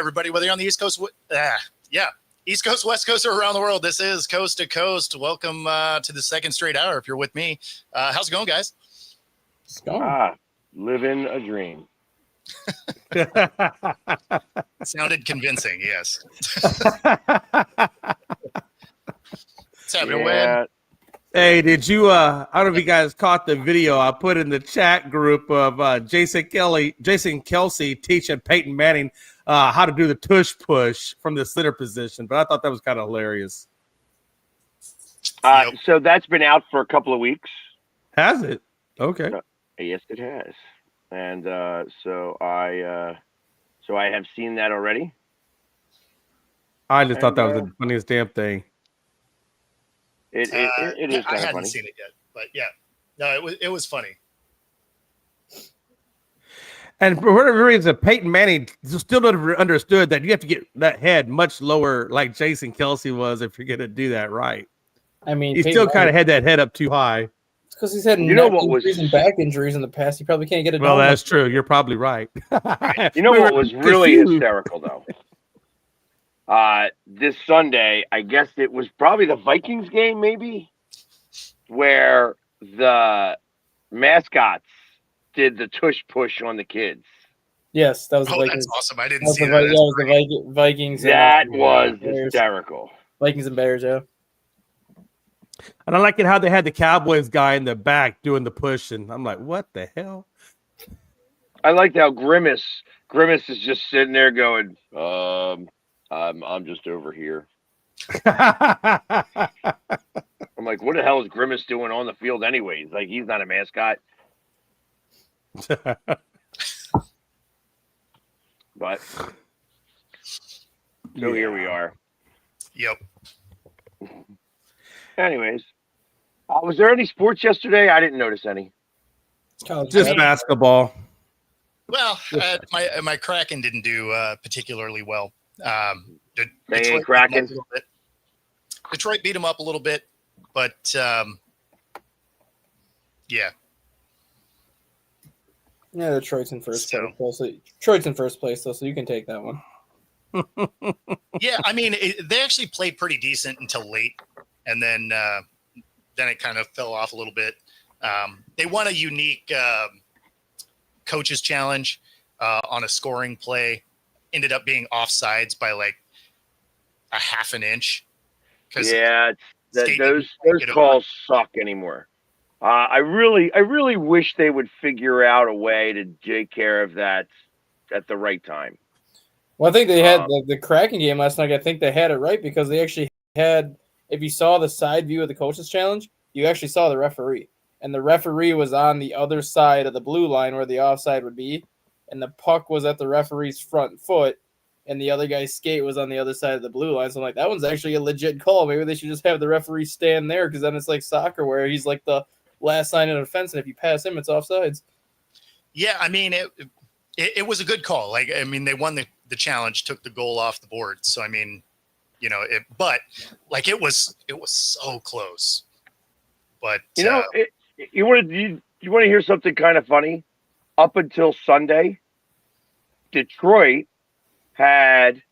everybody, whether you're on the East Coast, East Coast, West Coast, or around the world. This is Coast to Coast. Welcome to the second straight hour. If you're with me, how's it going, guys? It's going. Living a dream. Sounded convincing, yes. What's happening, Win? Hey, did you? I don't know if you guys caught the video I put in the chat group of Jason Kelsey teaching Peyton Manning how to do the tush push from the center position. But I thought that was kind of hilarious. So that's been out for a couple of weeks. Has it? Okay. Yes, it has. And so I have seen that already. I just thought that was the funniest damn thing. It is kind of funny. I hadn't seen it yet, but yeah, no, it was funny. And for whatever reason, Peyton Manning still never understood that you have to get that head much lower, like Jason Kelsey was, if you're going to do that right. I mean, he still kind of had that head up too high. It's because he's had injuries and back injuries in the past. He probably can't get it. Well, that's true. You're probably right. You know what was really hysterical though? This Sunday, I guess it was probably the Vikings game, maybe, where the mascots did the tush push on the kids. Yes, that was the Vikings. That's awesome. I didn't see that. That was the Vikings. That was hysterical. Vikings and Bears, yeah. And I like it how they had the Cowboys guy in the back doing the push, and I'm like, what the hell? I liked how Grimace is just sitting there going, I'm just over here. I'm like, what the hell is Grimace doing on the field anyways? Like, he's not a mascot. But so here we are. Yep. Anyways, was there any sports yesterday? I didn't notice any. Just basketball. Well, my Kraken didn't do particularly well. Detroit beat them up a little bit, but yeah. Yeah, Detroit's in first place. So Detroit's in first place, though, so you can take that one. Yeah, I mean, they actually played pretty decent until late, and then it kind of fell off a little bit. They won a unique coaches challenge on a scoring play. Ended up being offsides by like a half an inch. Yeah, those calls suck anymore. I really wish they would figure out a way to take care of that at the right time. Well, I think they had the Kraken game last night. I think they had it right because they actually had, if you saw the side view of the coaches challenge, you actually saw the referee. And the referee was on the other side of the blue line where the offside would be. And the puck was at the referee's front foot. And the other guy's skate was on the other side of the blue line. So I'm like, that one's actually a legit call. Maybe they should just have the referee stand there because then it's like soccer where he's like the last line of defense. And if you pass him, it's offsides. Yeah, I mean, it was a good call. Like, I mean, they won the challenge, took the goal off the board. So, I mean, you know, but like it was so close. But you know, you want to hear something kind of funny? Up until Sunday, Detroit had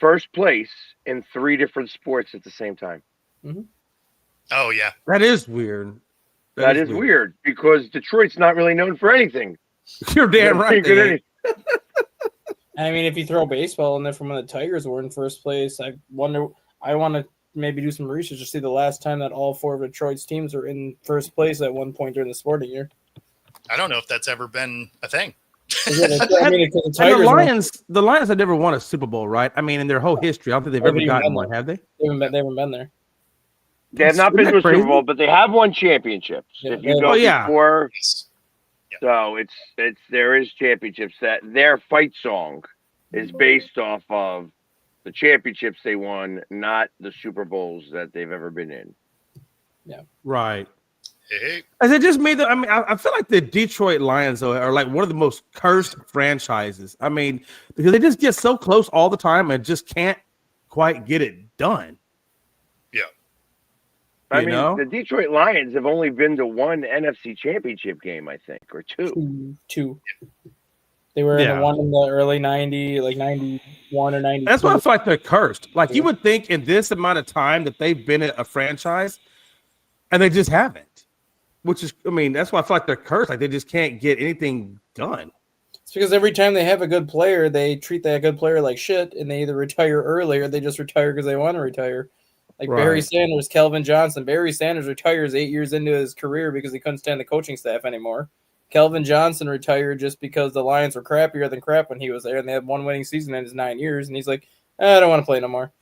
first place in 3 different sports at the same time. Mm-hmm. Oh yeah, that is weird. That is weird because Detroit's not really known for anything. You're damn right. I mean, if you throw baseball in there from when the Tigers were in first place, I want to maybe do some research to see the last time that all 4 of Detroit's teams were in first place at one point during the sporting year. I don't know if that's ever been a thing. The Lions have never won a Super Bowl, right? I mean, in their whole history, I don't think they've ever gotten one, have they? They haven't been there. They have not been to a Super Bowl, but they have won championships. Yeah, if you go before, so there is championships. That their fight song is based off of the championships they won, not the Super Bowls that they've ever been in. Yeah, right. Hey. As it just made I mean, I feel like the Detroit Lions though are like one of the most cursed franchises. I mean, because they just get so close all the time and just can't quite get it done. Yeah. I mean, the Detroit Lions have only been to one NFC championship game, I think, or two. Two. They were in Yeah. the one in the early 90, like 91 or 92. That's why I feel like they're cursed. Like you would think in this amount of time that they've been a franchise, and they just haven't. Which is, I mean, that's why I feel like they're cursed. Like they just can't get anything done. It's because every time they have a good player, they treat that good player like shit, and they either retire early or they just retire because they want to retire. Like Barry Right. Sanders, Kelvin Johnson. Barry Sanders retires 8 years into his career because he couldn't stand the coaching staff anymore. Kelvin Johnson retired just because the Lions were crappier than crap when he was there, and they had one winning season in his 9 years, and he's like, I don't want to play no more.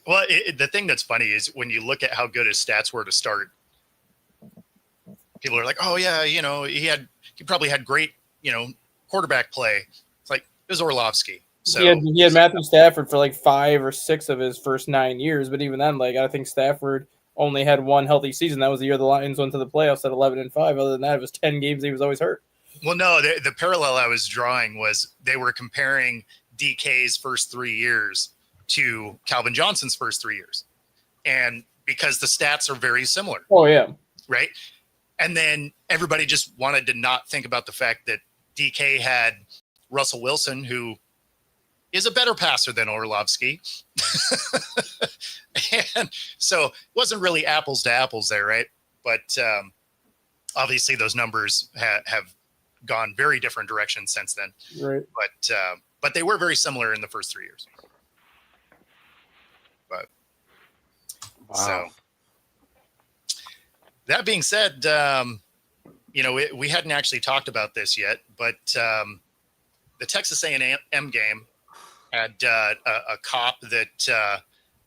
Well, the thing that's funny is when you look at how good his stats were to start, people are like, oh yeah, you know, he probably had great, you know, quarterback play. It's like, it was Orlovsky. So he had Matthew Stafford for like 5 or 6 of his first 9 years, but even then, like I think Stafford only had one healthy season. That was the year the Lions went to the playoffs at 11-5. Other than that, it was 10 games he was always hurt. Well, no, the parallel I was drawing was they were comparing DK's first 3 years to Calvin Johnson's first 3 years. And because the stats are very similar. Oh, yeah. Right. And then everybody just wanted to not think about the fact that DK had Russell Wilson, who is a better passer than Orlovsky. And so it wasn't really apples to apples there, right? But obviously those numbers have gone very different directions since then. Right. But they were very similar in the first 3 years. But so that being said, you know, we hadn't actually talked about this yet, but the Texas A&M game had a cop that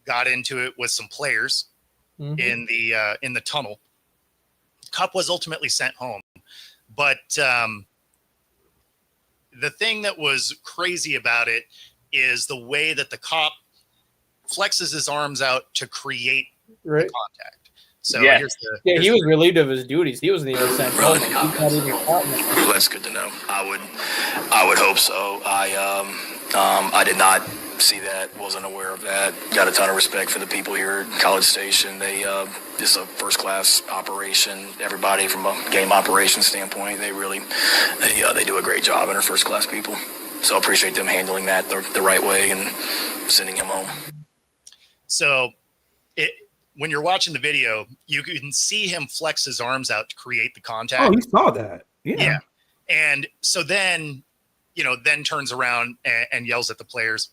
got into it with some players in the tunnel. Cop was ultimately sent home, but the thing that was crazy about it is the way that the cop flexes his arms out to create the contact. So here's he was relieved of his duties. He wasn't even sent home. Well, that's good to know. I would hope so. I did not see that. Wasn't aware of that. Got a ton of respect for the people here at College Station. They this is a first class operation. Everybody from a game operation standpoint, they do a great job and are first class people. So I appreciate them handling that the right way and sending him home. So when you're watching the video, you can see him flex his arms out to create the contact. Oh, you saw that. Yeah. And so then, you know, then turns around and yells at the players.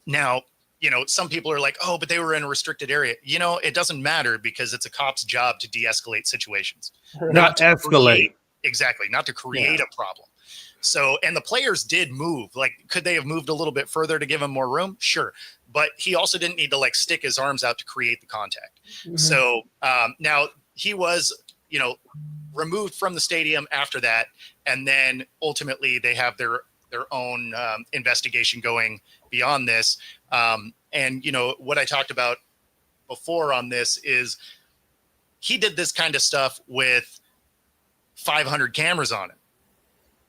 Now, you know, some people are like, oh, but they were in a restricted area. You know, it doesn't matter because it's a cop's job to de-escalate situations. Not escalate. Exactly. Not to create a problem. So, and the players did move. Like, could they have moved a little bit further to give him more room? Sure. But he also didn't need to like stick his arms out to create the contact. So now he was, you know, removed from the stadium after that. And then ultimately they have their own investigation going beyond this. And, you know, what I talked about before on this is he did this kind of stuff with 500 cameras on it.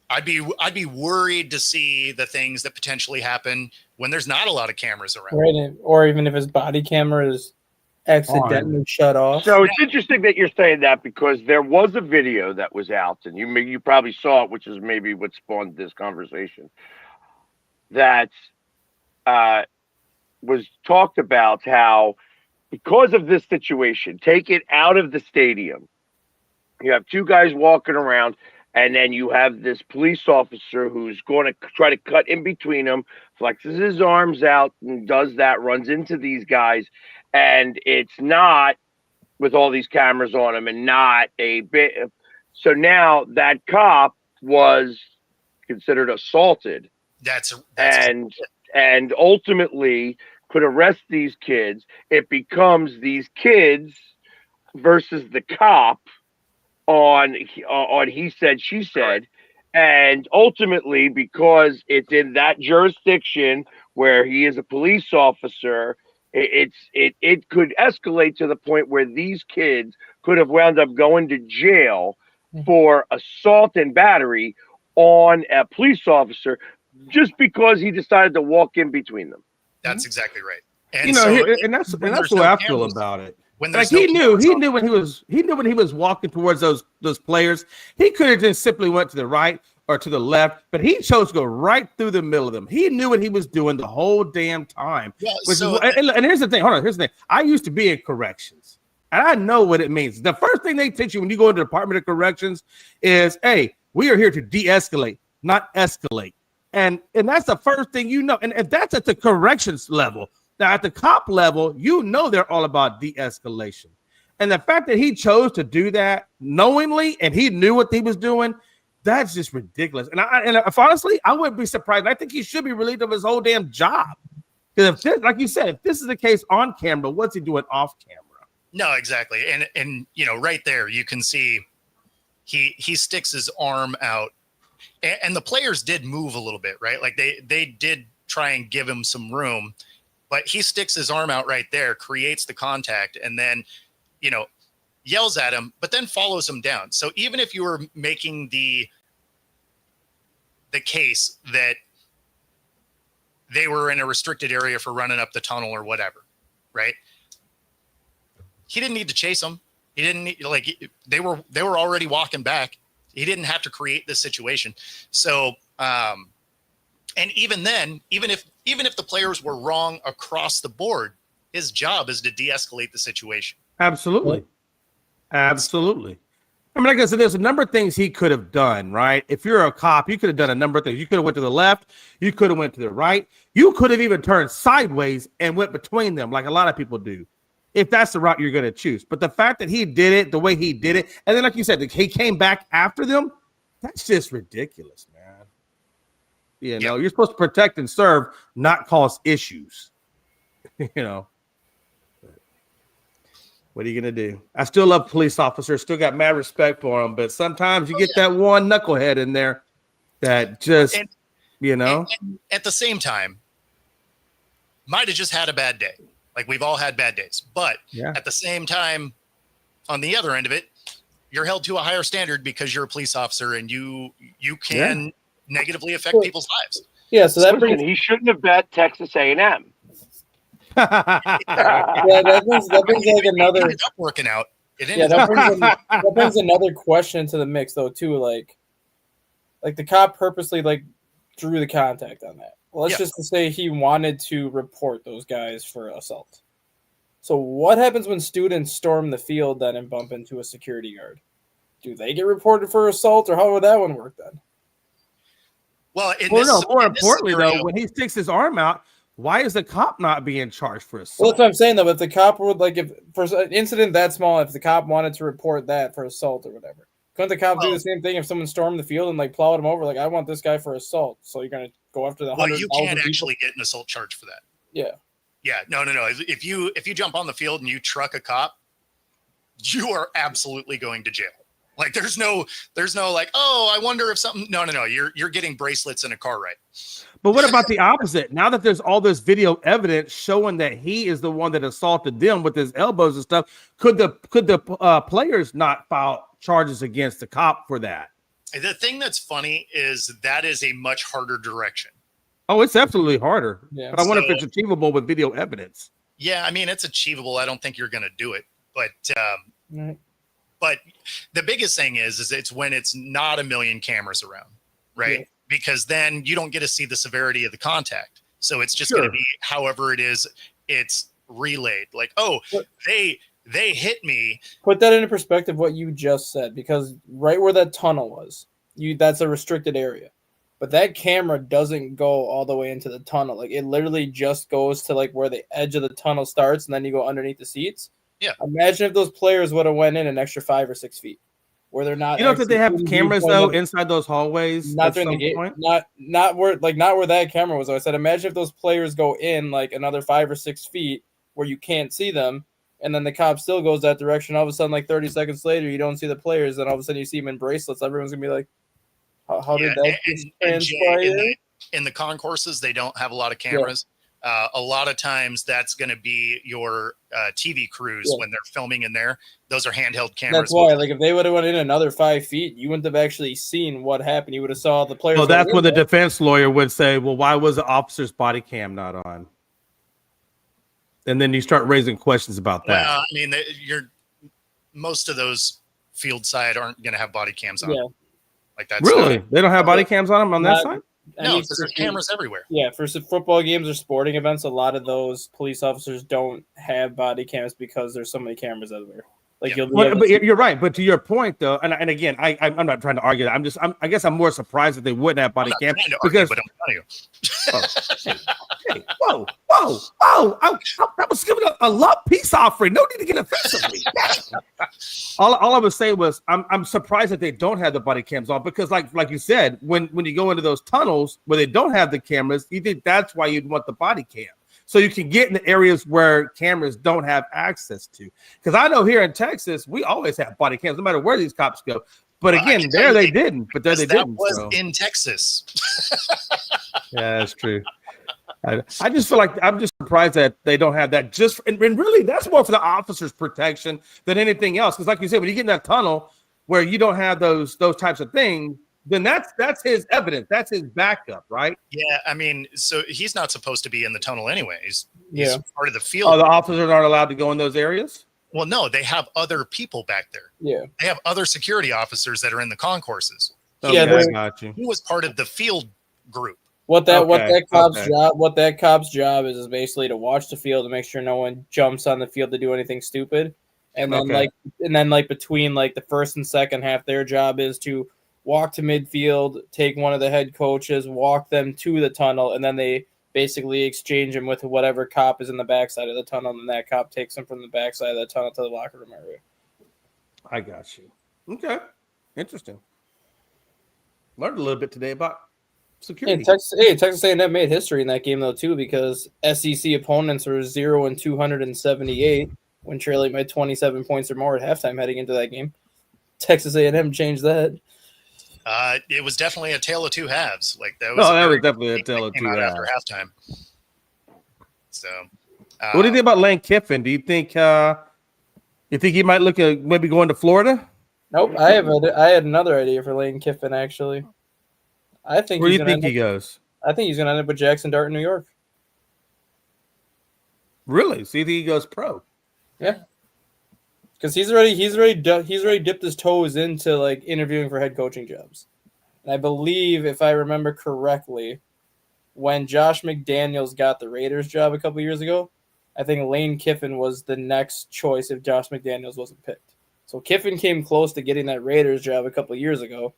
I'd be worried to see the things that potentially happen when there's not a lot of cameras around. Right, or even if his body camera is accidentally shut off. So it's interesting that you're saying that because there was a video that was out, and you probably saw it, which is maybe what spawned this conversation. That was talked about how because of this situation, take it out of the stadium. You have two guys walking around. And then you have this police officer who's going to try to cut in between them, flexes his arms out and does that, runs into these guys. And it's not with all these cameras on him and not a bit. So now that cop was considered assaulted. And ultimately could arrest these kids. It becomes these kids versus the cop. On he said, she said, and ultimately because it's in that jurisdiction where he is a police officer, it could escalate to the point where these kids could have wound up going to jail for assault and battery on a police officer just because he decided to walk in between them. That's exactly right. And you know, and that's the way I feel about it. When like he knew when he was walking towards those players, he could have just simply went to the right or to the left, but he chose to go right through the middle of them. He knew what he was doing the whole damn time. Yeah, And here's the thing. Hold on. Here's the thing. I used to be in corrections, and I know what it means. The first thing they teach you when you go into the Department of Corrections is, hey, we are here to de-escalate, not escalate. And that's the first thing you know. And if that's at the corrections level, now at the cop level, you know they're all about de-escalation. And the fact that he chose to do that knowingly and he knew what he was doing, that's just ridiculous. And if honestly, I wouldn't be surprised. I think he should be relieved of his whole damn job. Because if this, like you said, if this is the case on camera, what's he doing off camera? No, exactly. And you know, right there, you can see he sticks his arm out, and the players did move a little bit, right? Like they did try and give him some room, but he sticks his arm out right there, creates the contact, and then, you know, yells at him, but then follows him down. So even if you were making the case that they were in a restricted area for running up the tunnel or whatever, right? He didn't need to chase them. He didn't need, like, they were already walking back. He didn't have to create this situation. So, and even then, even if the players were wrong across the board, his job is to de-escalate the situation. Absolutely. Absolutely. I mean, like I said, there's a number of things he could have done, right? If you're a cop, you could have done a number of things. You could have went to the left. You could have went to the right. You could have even turned sideways and went between them like a lot of people do, if that's the route you're going to choose. But the fact that he did it the way he did it, and then like you said, he came back after them, that's just ridiculous, man. You know, you're supposed to protect and serve, not cause issues. You know. What are you going to do? I still love police officers, still got mad respect for them, but sometimes you get that one knucklehead in there that just, you know. And at the same time, might have just had a bad day. Like, we've all had bad days. But at the same time, on the other end of it, you're held to a higher standard because you're a police officer and you can negatively affect people's lives. Yeah, so that Listen, he shouldn't have bet Texas A&M. that brings like another. It ended up working out. That brings another question to the mix, though, too. Like the cop purposely drew the contact on that. Well, let's just say he wanted to report those guys for assault. So what happens when students storm the field then and bump into a security guard? Do they get reported for assault, or how would that one work then? Well, more importantly, though, when he sticks his arm out, why is the cop not being charged for assault? Well, that's what I'm saying, though. If the cop would, if for an incident that small, if the cop wanted to report that for assault or whatever, couldn't the cop do the same thing if someone stormed the field and plowed him over? Like, I want this guy for assault, so you're gonna go after the 100,000 you can't actually get an assault charge for that. Yeah, no. If you jump on the field and you truck a cop, you are absolutely going to jail. Like, there's no like, oh, I wonder if something. No. You're getting bracelets in a car ride. But what about the opposite? Now that there's all this video evidence showing that he is the one that assaulted them with his elbows and stuff, could the players not file charges against the cop for that? The thing that's funny is that is a much harder direction. Oh, it's absolutely harder. Yeah. But I wonder if it's achievable with video evidence. Yeah, I mean, it's achievable. I don't think you're going to do it, but but the biggest thing is it's when it's not a million cameras around, right? Yeah. Because then you don't get to see the severity of the contact. So it's just going to be however it is, it's relayed. Like, oh, they hit me. Put that into perspective, what you just said, because right where that tunnel was, that's a restricted area. But that camera doesn't go all the way into the tunnel. Like, it literally just goes to where the edge of the tunnel starts, and then you go underneath the seats. Yeah. Imagine if those players would have went in an extra 5 or 6 feet, where they're not. You know that they have cameras though inside those hallways. Not during the game. Not where that camera was. I said, imagine if those players go in another 5 or 6 feet where you can't see them, and then the cop still goes that direction. All of a sudden, 30 seconds later, you don't see the players, and all of a sudden you see them in bracelets. Everyone's gonna be like, "How did that transpire?" In the concourses, they don't have a lot of cameras. Yeah. A lot of times that's going to be your TV crews when they're filming in there. Those are handheld cameras. That's why, if they would have went in another 5 feet, you wouldn't have actually seen what happened. You would have saw the players. Well, that's when the defense lawyer would say, well, why was the officer's body cam not on? And then you start raising questions about that. Well, I mean, most of those field side aren't going to have body cams on. Yeah. Like that's Really? not, They don't have body cams on them on that Not- side? no, because there's cameras everywhere. Yeah, for some football games or sporting events, a lot of those police officers don't have body cams because there's so many cameras everywhere. Like Yeah. you'll be Well, able but to you're right. But to your point, though, and again, I'm not trying to argue that. I guess I'm more surprised that they wouldn't have I'm body not cam trying to argue, because. but I'm telling you. Hey, whoa! I was giving a love peace offering. No need to get offensive. All I was saying was I'm surprised that they don't have the body cams on because, like you said, when you go into those tunnels where they don't have the cameras, you think that's why you'd want the body cam. So you can get in the areas where cameras don't have access to. Because I know here in Texas, we always have body cams, no matter where these cops go. But Well, I again, can tell there you they didn't. But there they That didn't. was So. in Texas. Yeah, that's true. I just feel like I'm just surprised that they don't have that. And really, that's more for the officers' protection than anything else. Because, like you said, when you get in that tunnel where you don't have those types of things, then that's his evidence. That's his backup, right? Yeah, I mean, so he's not supposed to be in the tunnel anyways. He's Yeah. part of the field. Oh, the officers aren't allowed to go in those areas? Well, no, they have other people back there. Yeah. They have other security officers that are in the concourses. Okay, Yeah, I they're- got you. He was part of the field group. What that cop's job is basically to watch the field to make sure no one jumps on the field to do anything stupid. And then Okay. between like the first and second half, their job is to walk to midfield, take one of the head coaches, walk them to the tunnel, and then they basically exchange them with whatever cop is in the backside of the tunnel, and that cop takes them from the backside of the tunnel to the locker room area. I got you. Okay. Interesting. Learned a little bit today about security. Texas A&M made history in that game though too, because SEC opponents were 0-278 when trailing by 27 points or more at halftime heading into that game. Texas A&M changed that. It was definitely a tale of two halves. Like that was. No, that was definitely a tale of came two out halves. after halftime. So, What do you think about Lane Kiffin? Do you think he might look at maybe going to Florida? Nope, I had another idea for Lane Kiffin actually. I think Where do you think he goes? I think he's going to end up with Jackson Dart in New York. Really? So you think he goes pro? Yeah, because he's already dipped his toes into like interviewing for head coaching jobs, and I believe if I remember correctly, when Josh McDaniels got the Raiders job a couple years ago, I think Lane Kiffin was the next choice if Josh McDaniels wasn't picked. So Kiffin came close to getting that Raiders job a couple years ago,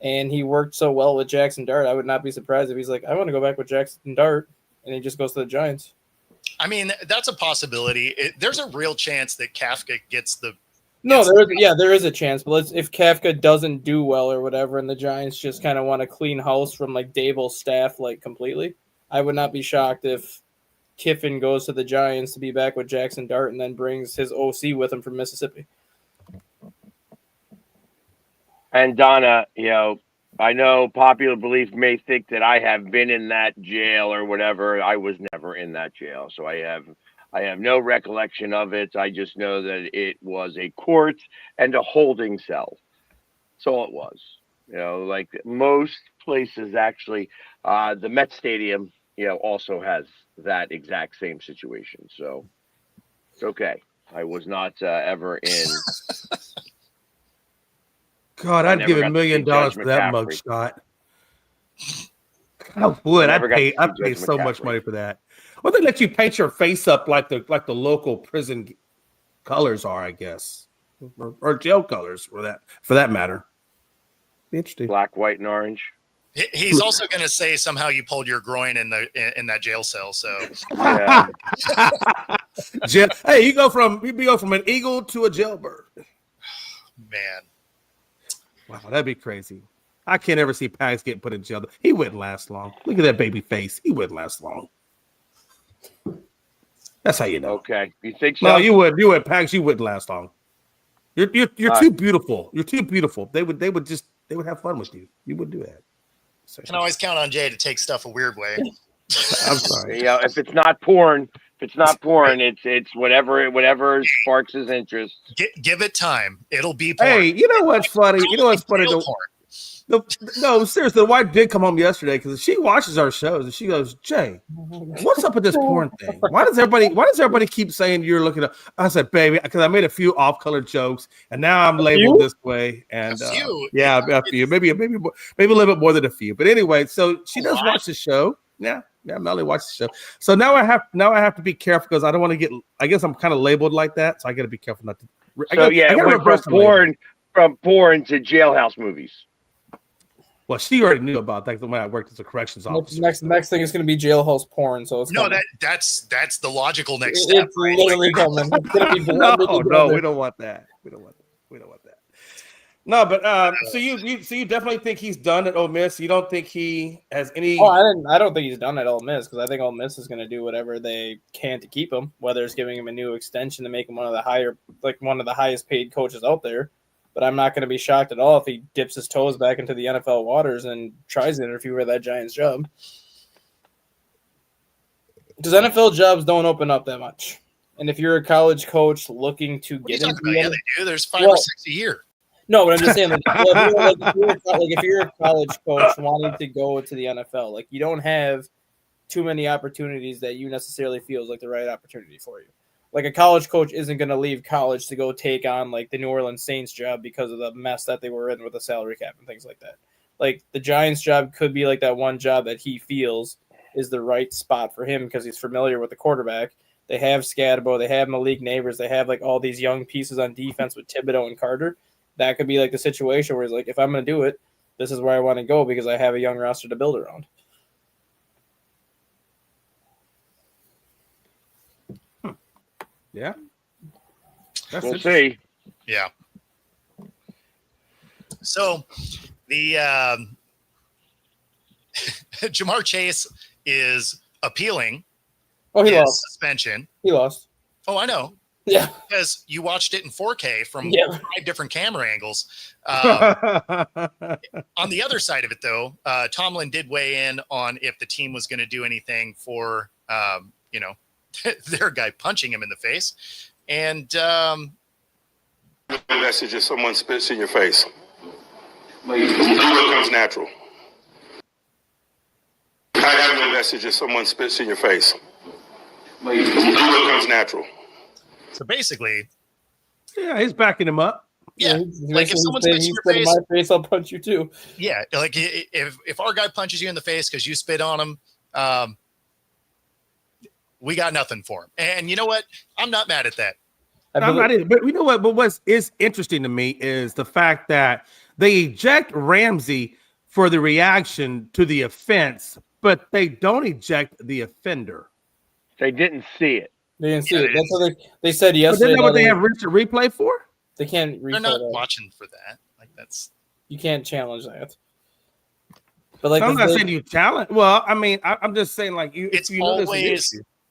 and he worked so well with Jackson Dart. I would not be surprised if he's like, I want to go back with Jackson Dart, and he just goes to the Giants. I mean, that's a possibility. There's a real chance that Kafka gets the. No, there is a chance. But if Kafka doesn't do well or whatever, and the Giants just kind of want to clean house from like Dable's staff like completely, I would not be shocked if Kiffin goes to the Giants to be back with Jackson Dart and then brings his OC with him from Mississippi. And Donna, I know popular belief may think that I have been in that jail or whatever. I was never in that jail, so I have no recollection of it. I just know that it was a court and a holding cell. That's all it was. Like most places, actually, the Met Stadium, also has that exact same situation. So it's okay. I was not ever in. God, I'd give $1 million for that mugshot. I would. I'd pay so much money for that. Well, they let you paint your face up like the local prison colors are, I guess, or jail colors for that matter. Interesting. Black, white, and orange. He's also going to say somehow you pulled your groin in that jail cell. So, Yeah. Hey, you go from an eagle to a jailbird. Man. Wow, that'd be crazy. I can't ever see Pags getting put in jail. He wouldn't last long. Look at that baby face. He wouldn't last long. That's how you know. Okay, you think so? No, you would. You would, Pags. You wouldn't last long. You're too beautiful. You're too beautiful. They would have fun with you. You would do that. You can always count on Jay to take stuff a weird way. I'm sorry. If it's not porn, it's whatever sparks his interest. Give it time. It'll be porn. Hey, you know what's funny? You know what's funny? Jail porn. No, seriously, the wife did come home yesterday because she watches our shows and she goes, Jay, what's up with this porn thing? Why does everybody keep saying you're looking up? I said, baby, because I made a few off-color jokes and now I'm labeled this way. And A few. yeah, a few, maybe a little bit more than a few. But anyway, so she does watch the show. Yeah, Melly watches the show. So now I have to be careful because I don't want to get. I guess I'm kind of labeled like that, so I got to be careful not to. It went from porn to jailhouse movies. Well, she already knew about that when I worked as a corrections officer. Next thing is going to be jailhouse porn. So it's that's the logical next step. It's literally coming. It's gonna be no, we don't want that. We don't want that. No, but so you definitely think he's done at Ole Miss? You don't think he has any? Oh, I don't think he's done at Ole Miss because I think Ole Miss is going to do whatever they can to keep him, whether it's giving him a new extension to make him one of the highest paid coaches out there. But I'm not going to be shocked at all if he dips his toes back into the NFL waters and tries to interview for that Giants job. Because NFL jobs don't open up that much, and if you're a college coach looking to get into they do. There's 5 or 6 a year. No, but I'm just saying, if you're a college coach wanting to go to the NFL, like you don't have too many opportunities that you necessarily feel is like the right opportunity for you. Like a college coach isn't going to leave college to go take on like the New Orleans Saints job because of the mess that they were in with the salary cap and things like that. Like the Giants job could be like that one job that he feels is the right spot for him because he's familiar with the quarterback. They have Scadabo, they have Malik Neighbors, they have like all these young pieces on defense with Thibodeau and Carter. That could be like the situation where he's like, if I'm going to do it, this is where I want to go because I have a young roster to build around. Yeah. We'll see. Yeah. So the Jamar Chase is appealing. Oh, he lost. Suspension. He lost. Oh, I know. Yeah. Because you watched it in 4K from 5 different camera angles. On the other side of it, though, Tomlin did weigh in on if the team was going to do anything for, their guy punching him in the face. And the message is someone spits in your face. It comes natural. I have no message if someone spits in your face. It comes natural. So basically, yeah, he's backing him up. Yeah, like if someone spits in your face, my face, I'll punch you too. Yeah, like if our guy punches you in the face because you spit on him, we got nothing for him. And you know what? I'm not mad at that. I'm not either. But you know what? But what is interesting to me is the fact that they eject Ramsey for the reaction to the offense, but they don't eject the offender. They didn't see it. They didn't see it. That's what they said yesterday. But isn't that what they have instant replay for? They can't replay. They're not that. watching for that. Like that's you can't challenge that. But like I'm not saying you challenge. Well, I mean, I'm just saying like you.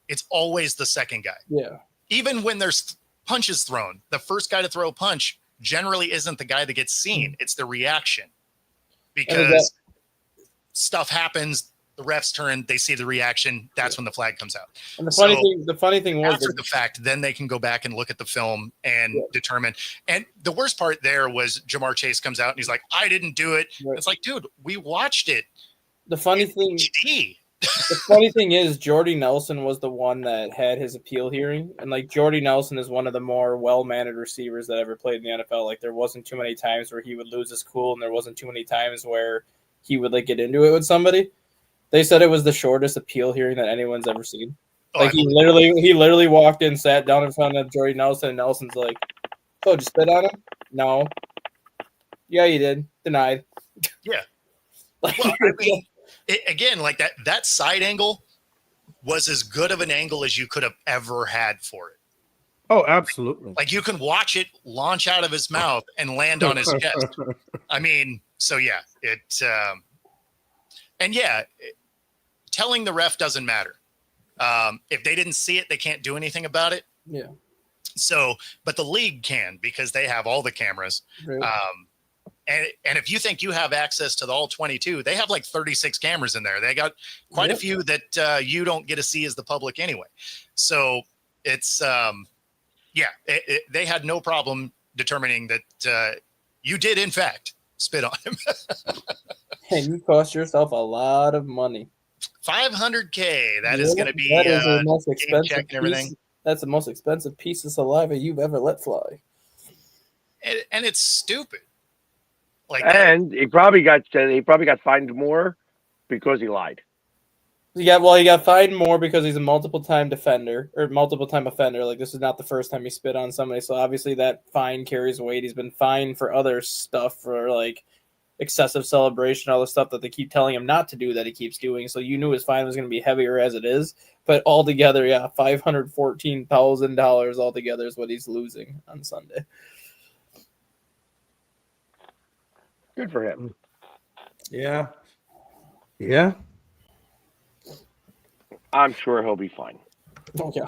It's always the second guy. Yeah. Even when there's punches thrown, the first guy to throw a punch generally isn't the guy that gets seen. It's the reaction because stuff happens. The refs turn, they see the reaction. That's when the flag comes out. And the funny thing was after the fact, then they can go back and look at the film and determine. And the worst part there was Jamar Chase comes out and he's like, "I didn't do it." Right. It's like, dude, we watched it. The funny thing is, Jordy Nelson was the one that had his appeal hearing, and like Jordy Nelson is one of the more well-mannered receivers that ever played in the NFL. Like there wasn't too many times where he would lose his cool, and there wasn't too many times where he would like get into it with somebody. They said it was the shortest appeal hearing that anyone's ever seen. Like he literally walked in, sat down in front of Jordy Nelson, and Nelson's like, "Oh, did you spit on him? No. Yeah, you did. Denied." Yeah. Well, I mean, again, like that side angle was as good of an angle as you could have ever had for it. Oh, absolutely. Like you can watch it launch out of his mouth and land on his chest. I mean, so yeah, telling the ref doesn't matter. If they didn't see it, they can't do anything about it. Yeah. So, but the league can because they have all the cameras. Right. And if you think you have access to the all 22, they have like 36 cameras in there. They got quite a few that you don't get to see as the public anyway. So it's, they had no problem determining that you did, in fact, spit on him. And you cost yourself a lot of money. $500K. That is going to be that is the most game expensive check and everything. That's the most expensive piece of saliva you've ever let fly. And it's stupid. Like, And he probably got fined more because he lied. He got fined more because he's a multiple-time offender. Like, this is not the first time he spit on somebody, so obviously that fine carries weight. He's been fined for other stuff, for like excessive celebration, all the stuff that they keep telling him not to do that he keeps doing. So you knew his fine was going to be heavier as it is. But altogether, yeah, $514,000 altogether is what he's losing on Sunday. Good for him. Yeah. Yeah. I'm sure he'll be fine. Oh, yeah.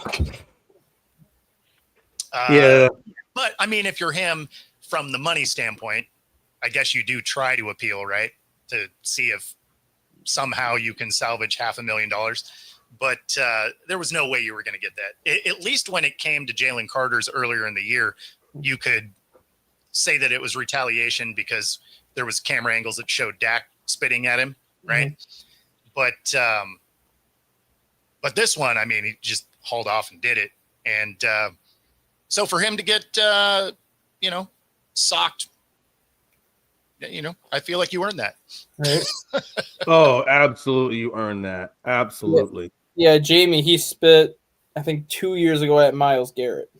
Yeah. But, I mean, if you're him, from the money standpoint, I guess you do try to appeal, right? To see if somehow you can salvage $500,000. But there was no way you were going to get that. At least when it came to Jalen Carter's earlier in the year, you could say that it was retaliation because there was camera angles that showed Dak spitting at him, right? Mm-hmm. But this one, I mean, he just hauled off and did it. And so for him to get, socked, I feel like you earned that. Right. Oh, absolutely. You earned that. Absolutely. Yeah, Jamie, he spit, I think, 2 years ago at Myles Garrett.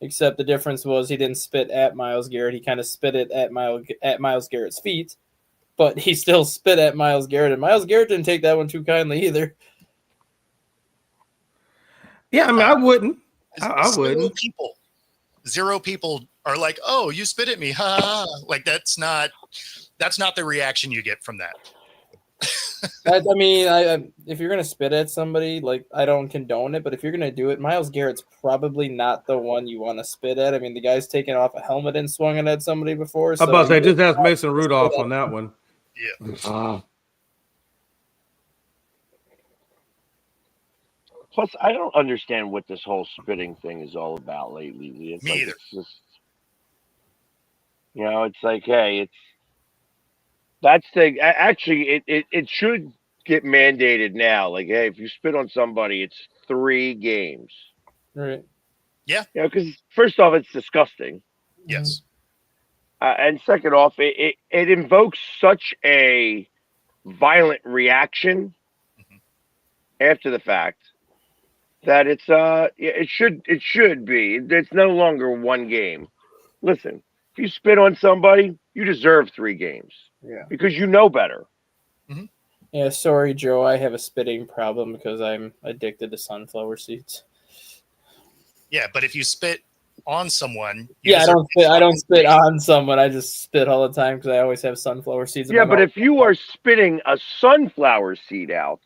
Except the difference was he didn't spit at Myles Garrett. He kind of spit it at Myles Garrett's feet. But he still spit at Myles Garrett. And Myles Garrett didn't take that one too kindly either. Yeah, I mean, I wouldn't. I wouldn't. Zero people are like, "Oh, you spit at me." Ha, ha, ha. Like that's not the reaction you get from that. I mean, if you're gonna spit at somebody, like, I don't condone it, but if you're gonna do it, Myles Garrett's probably not the one you want to spit at. I mean, the guy's taken off a helmet and swung it at somebody before. So I just asked Mason Rudolph on that one. Yeah. Plus, I don't understand what this whole spitting thing is all about lately. It's Me either. It's just, it's like, hey, that's the actually it should get mandated now. Like, hey, if you spit on somebody, it's 3 games. Right. Yeah. Because first off, it's disgusting. Yes. And second off, it invokes such a violent reaction after the fact that it should be. It's no longer 1 game. Listen, if you spit on somebody, you deserve 3 games. Yeah. Because you know better. Mm-hmm. Yeah, sorry, Joe. I have a spitting problem because I'm addicted to sunflower seeds. Yeah, but if you spit on someone, I don't spit on someone. I just spit all the time because I always have sunflower seeds. Yeah, but if you are spitting a sunflower seed out,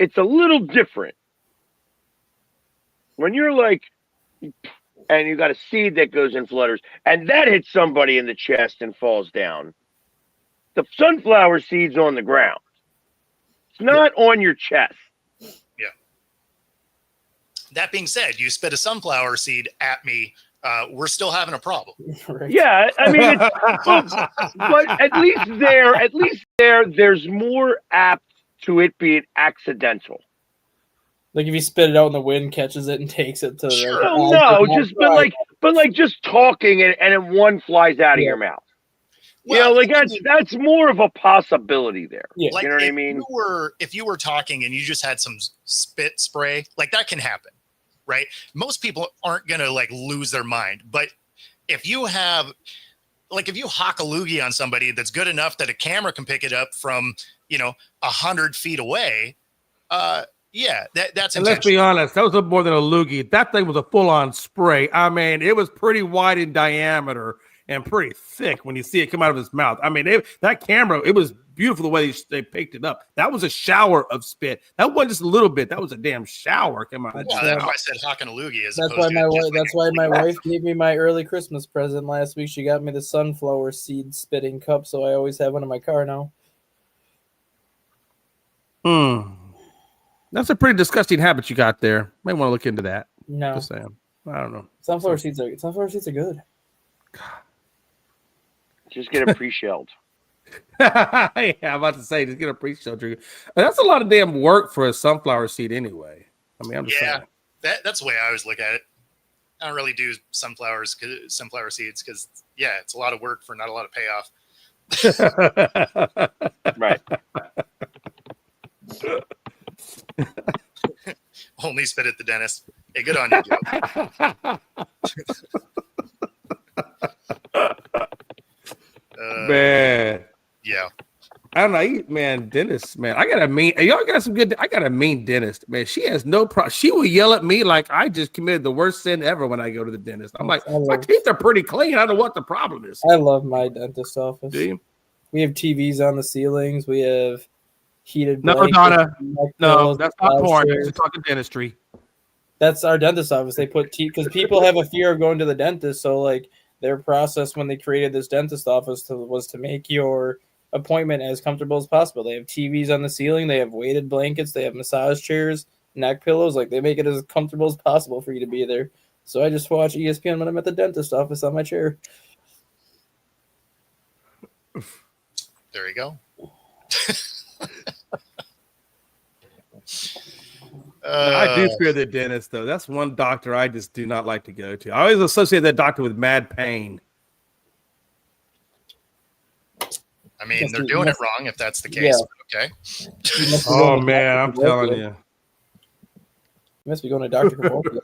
it's a little different. When you're like, and you got a seed that goes in flutters, and that hits somebody in the chest and falls down, the sunflower seed's on the ground. It's not on your chest. Yeah. That being said, you spit a sunflower seed at me, we're still having a problem. Right. Yeah, I mean, but at least there's more apt to it being accidental. Like if you spit it out and the wind catches it and takes it to the just talking and one flies out of your mouth. Well, that's more of a possibility there. Yeah. Like, you know what I mean? If you were talking and you just had some spit spray, like that can happen, right? Most people aren't gonna like lose their mind, but if you have, like, if you hawk a loogie on somebody that's good enough that a camera can pick it up from 100 feet away, yeah, that's. And let's be honest, that was more than a loogie. That thing was a full-on spray. I mean, it was pretty wide in diameter and pretty thick when you see it come out of his mouth. I mean, that camera, it was beautiful the way they picked it up. That was a shower of spit. That wasn't just a little bit. That was a damn shower. Come on. Well, that's why I said hawking a loogie. That's why my wife gave me my early Christmas present last week. She got me the sunflower seed spitting cup, so I always have one in my car now. That's a pretty disgusting habit you got there. Might want to look into that. No. Just saying. I don't know. Sunflower seeds are good. Just get it pre-shelled. Yeah, I'm about to say, just get a pre-show trigger. That's a lot of damn work for a sunflower seed anyway. I mean, I'm just saying. That's the way I always look at it. I don't really do sunflower seeds because, yeah, it's a lot of work for not a lot of payoff. Right. Only spit at the dentist. Hey, good on you, Joe. Man. Yeah. I don't know, man. Dentist, man. I got a mean dentist, man. She has no problem. She will yell at me like I just committed the worst sin ever when I go to the dentist. I'm like, my teeth are pretty clean. I don't know what the problem is. I love my dentist office. Do you? We have TVs on the ceilings. We have heated. No, blankets, Donna. No, pillows, that's not porn. chairs. Just talking dentistry. That's our dentist office. They put because people have a fear of going to the dentist. So like their process when they created this dentist office was to make your appointment as comfortable as possible. They have TVs on the ceiling. They have weighted blankets. They have massage chairs, neck pillows. Like they make it as comfortable as possible for you to be there. So I just watch ESPN when I'm at the dentist office on my chair. There you go. I do fear the dentist, though. That's one doctor I just do not like to go to. I always associate that doctor with mad pain. I mean, they're doing it wrong if that's the case. Yeah. Okay. Oh, man, I'm telling you. You must be going to Dr. Kavolki,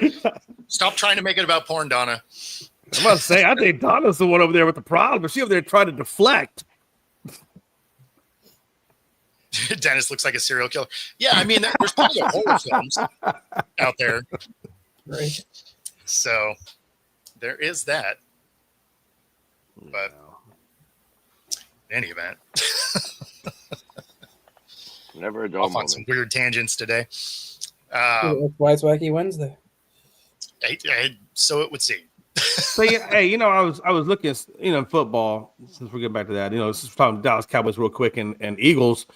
man. Stop trying to make it about porn, Donna. I'm about to say, I think Donna's the one over there with the problem, but she over there trying to deflect. Dennis looks like a serial killer. Yeah, I mean, there's plenty of horror films out there. Right. So there is that. But in any event, Never a dull off on moment. some weird tangents today. That's why it's Wacky Wednesday. So it would seem. So yeah, hey, I was looking, football. Since we're getting back to that, this is talking Dallas Cowboys real quick and Eagles.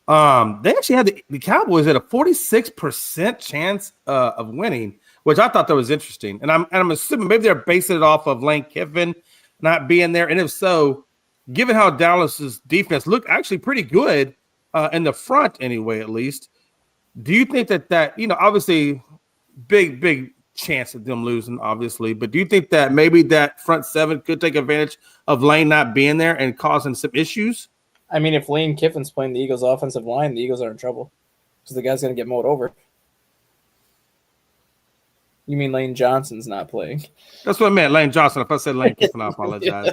They actually had the Cowboys at a 46% chance of winning, which I thought that was interesting. And I'm assuming maybe they're basing it off of Lane Kiffin not being there. And if so, given how Dallas's defense looked actually pretty good in the front anyway, at least, do you think that obviously big chance of them losing, obviously, but do you think that maybe that front seven could take advantage of Lane not being there and causing some issues? I mean, if Lane Kiffin's playing the Eagles' offensive line, the Eagles are in trouble because the guy's going to get mowed over. You mean Lane Johnson's not playing? That's what I meant, Lane Johnson. If I said Lane Kiffin, I apologize.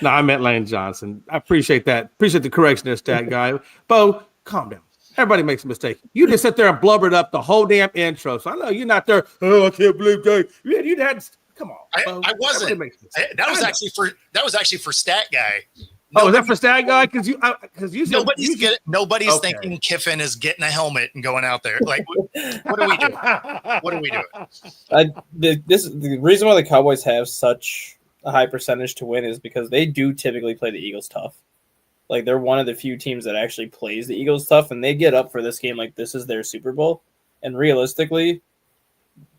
No, I meant Lane Johnson. I appreciate that. Appreciate the correction there, stat guy. Bo, calm down. Everybody makes a mistake. You just sit there and blubbered up the whole damn intro. So I know you're not there. Oh, I can't believe that. You had. Come on. I wasn't. That was actually for stat guy. Oh, is that for stat guy? Because you said nobody's thinking Kiffin is getting a helmet and going out there. Like, what are we doing? What are we doing? The reason why the Cowboys have such a high percentage to win is because they do typically play the Eagles tough. Like, they're one of the few teams that actually plays the Eagles tough, and they get up for this game like this is their Super Bowl. And realistically,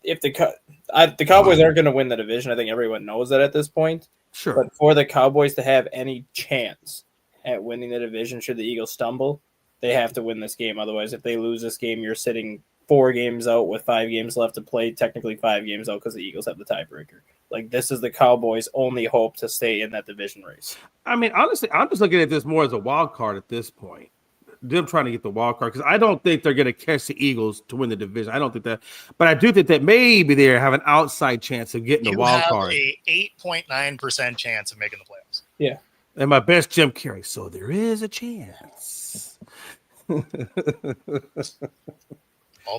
if the Cowboys aren't going to win the division, I think everyone knows that at this point. Sure. But for the Cowboys to have any chance at winning the division, should the Eagles stumble, they have to win this game. Otherwise, if they lose this game, you're sitting 4 games out with 5 games left to play, technically 5 games out because the Eagles have the tiebreaker. Like, this is the Cowboys' only hope to stay in that division race. I mean, honestly, I'm just looking at this more as a wild card at this point. Them trying to get the wild card because I don't think they're going to catch the Eagles to win the division. I don't think that, but I do think that maybe they have an outside chance of getting the wild card. A 8.9% chance of making the playoffs. Yeah, and my best Jim Carrey. So there is a chance. I'll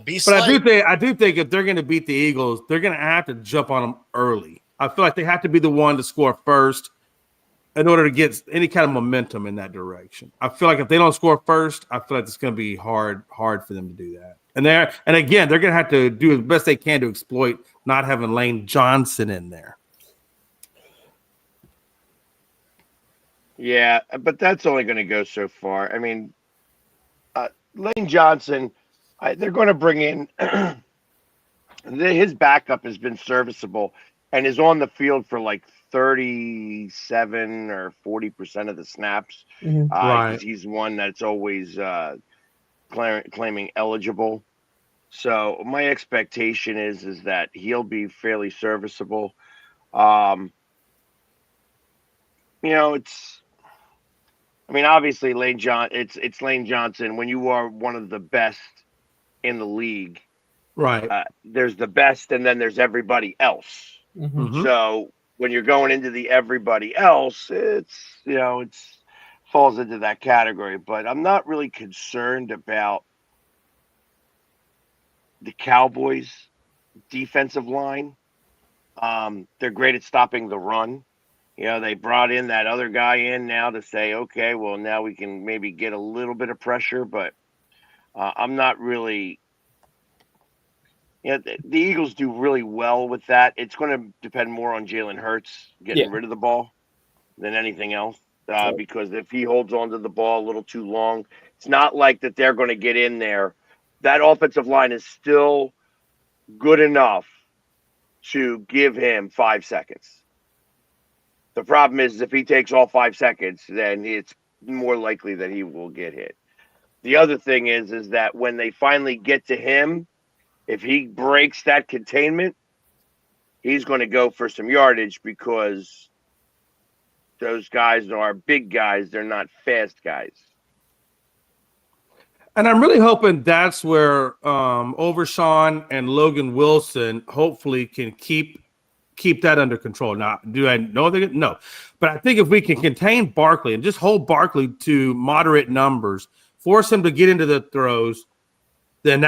be. But I do think if they're going to beat the Eagles, they're going to have to jump on them early. I feel like they have to be the one to score first in order to get any kind of momentum in that direction. I feel like if they don't score first, I feel like it's going to be hard for them to do that. And again, they're going to have to do the best they can to exploit not having Lane Johnson in there. Yeah, but that's only going to go so far. I mean, Lane Johnson, they're going to bring in his backup has been serviceable and is on the field for like 37 or 40% of the snaps. Mhm. Right. Because he's one that's always claiming eligible. So my expectation is that he'll be fairly serviceable. You know, obviously it's Lane Johnson. When you are one of the best in the league, Right. there's the best, and then there's everybody else. Mhm. Mhm. So when you're going into the everybody else, it's falls into that category. But I'm not really concerned about the Cowboys' defensive line. They're great at stopping the run. They brought in that other guy in now to say, okay, well, now we can maybe get a little bit of pressure, but I'm not really. The Eagles do really well with that. It's going to depend more on Jalen Hurts getting Yeah. rid of the ball than anything else. Right. Because if he holds on to the ball a little too long, it's not like that they're going to get in there. That offensive line is still good enough to give him 5 seconds. The problem is if he takes all 5 seconds, then it's more likely that he will get hit. The other thing is that when they finally get to him, if he breaks that containment, he's going to go for some yardage because those guys are big guys. They're not fast guys. And I'm really hoping that's where Overshawn and Logan Wilson hopefully can keep that under control. Now, do I know they no, but I think if we can contain Barkley and just hold Barkley to moderate numbers, force him to get into the throws, then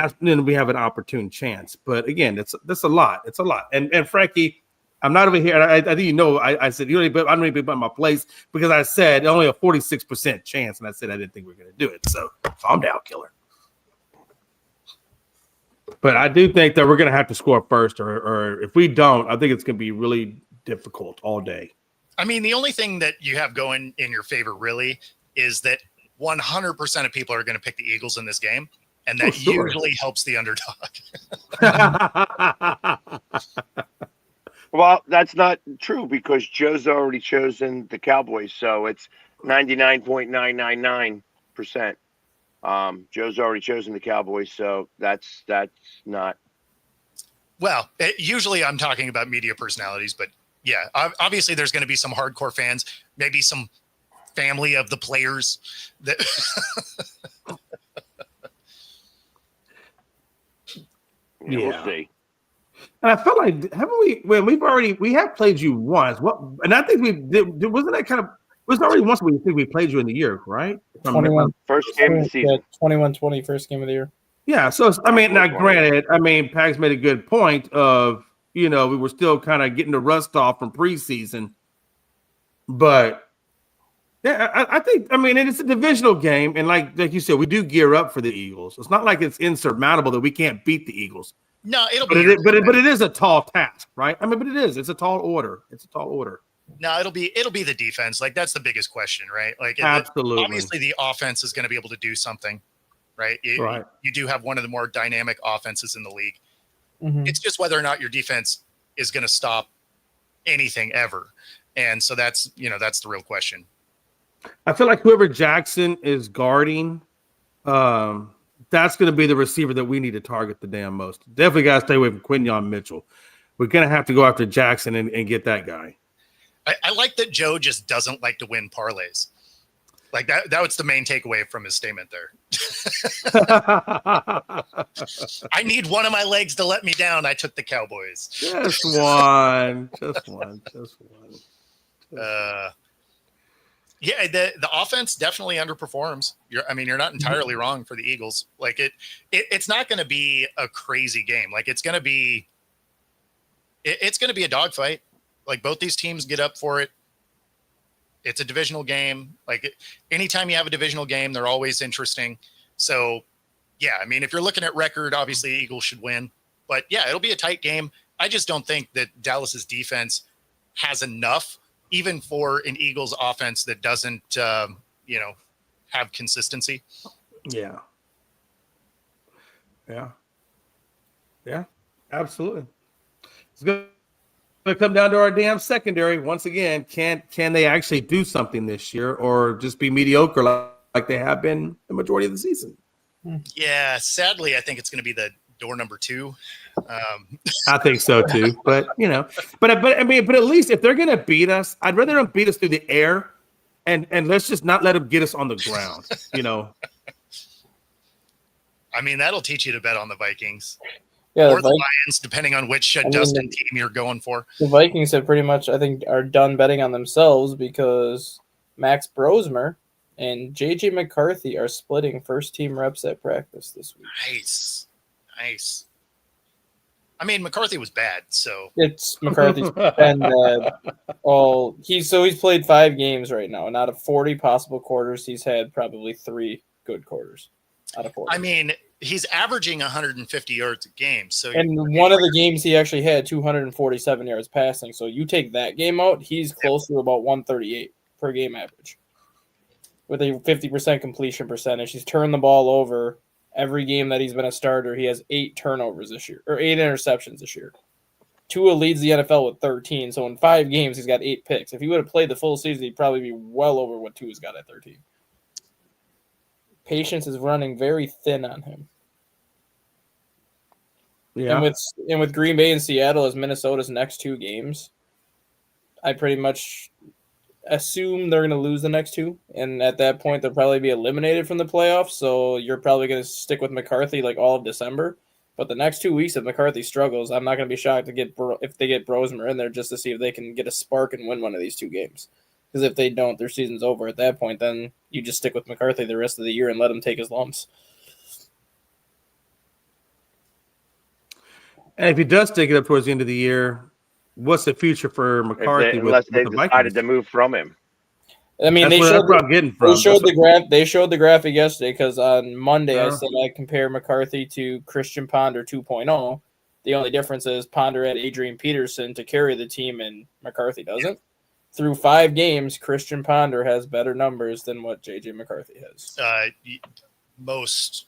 we have an opportune chance. But again, that's a lot. It's a lot. And Frankie, I'm not over here. I think I said I'm really big about my place because I said only a 46% chance, and I said I didn't think we were going to do it. So calm down, killer. But I do think that we're going to have to score first, or if we don't, I think it's going to be really difficult all day. I mean, the only thing that you have going in your favor really is that 100% of people are going to pick the Eagles in this game, and that usually helps the underdog. Well, that's not true because Joe's already chosen the Cowboys, so it's 99.999%. Joe's already chosen the Cowboys, so that's not. Well, usually I'm talking about media personalities, but yeah, obviously there's going to be some hardcore fans, maybe some family of the players that. We'll see. And I felt like haven't we? Well, we have played you once. What? And I think we did. Wasn't that kind of? It was already once we think we played you in the year, right? 21 First game of the season. 21-20 first game of the year. Yeah. So I mean, now granted, Pags made a good point of we were still kind of getting the rust off from preseason, but yeah, I think and it's a divisional game, and like you said, we do gear up for the Eagles. It's not like it's insurmountable that we can't beat the Eagles. No, but it is a tall task, right? But it is. It's a tall order. No, it'll be the defense. Like that's the biggest question, right? Like absolutely. Obviously, the offense is going to be able to do something, right? Right. You do have one of the more dynamic offenses in the league. Mm-hmm. It's just whether or not your defense is going to stop anything ever, and so that's the real question. I feel like whoever Jackson is guarding, that's going to be the receiver that we need to target the damn most. Definitely got to stay away from Quinyon Mitchell. We're going to have to go after Jackson and get that guy. I like that Joe just doesn't like to win parlays. Like that was the main takeaway from his statement there. I need one of my legs to let me down. I took the Cowboys. Just one. Yeah, the offense definitely underperforms. You're not entirely wrong for the Eagles. Like it's not going to be a crazy game. Like it's going to be a dogfight. Like both these teams get up for it. It's a divisional game. Like anytime you have a divisional game, they're always interesting. So yeah, if you're looking at record, obviously Eagles should win. But yeah, it'll be a tight game. I just don't think that Dallas's defense has enough, even for an Eagles offense that doesn't, have consistency. Yeah. Absolutely. It's going to come down to our damn secondary once again. Can they actually do something this year, or just be mediocre like they have been the majority of the season? Yeah, sadly, I think it's going to be the door number 2. I think so too. But but at least if they're going to beat us, I'd rather them beat us through the air, and let's just not let them get us on the ground. I mean, that'll teach you to bet on the Vikings. Yeah, Or the Lions, depending on which Dustin team you're going for. The Vikings have pretty much, I think, are done betting on themselves because Max Brosmer and J.J. McCarthy are splitting first-team reps at practice this week. Nice. I mean, McCarthy was bad, so it's McCarthy's been bad. He's played 5 games right now, and out of 40 possible quarters, he's had probably 3 good quarters out of 40. I mean, he's averaging 150 yards a game. So, and one of the games he actually had 247 yards passing. So you take that game out, he's close to about 138 per game average with a 50% completion percentage. He's turned the ball over every game that he's been a starter. He has 8 turnovers this year, or 8 interceptions this year. Tua leads the NFL with 13. So in 5 games, he's got 8 picks. If he would have played the full season, he'd probably be well over what Tua's got at 13. Patience is running very thin on him. Yeah. And with Green Bay and Seattle as Minnesota's next 2 games, I pretty much assume they're going to lose the next 2, and at that point they'll probably be eliminated from the playoffs. So you're probably going to stick with McCarthy like all of December. But the next 2 weeks, if McCarthy struggles, I'm not going to be shocked if they get Brosmer in there just to see if they can get a spark and win one of these 2 games. Because if they don't, their season's over at that point. Then you just stick with McCarthy the rest of the year and let him take his lumps. And if he does take it up towards the end of the year, what's the future for McCarthy? Unless they the decided Vikings? to move from him. I mean, That's where I'm getting from. They showed the graphic yesterday because on Monday Yeah. I said I compare McCarthy to Christian Ponder 2.0. The only difference is Ponder had Adrian Peterson to carry the team, and McCarthy doesn't. Through 5 games, Christian Ponder has better numbers than what J.J. McCarthy has. most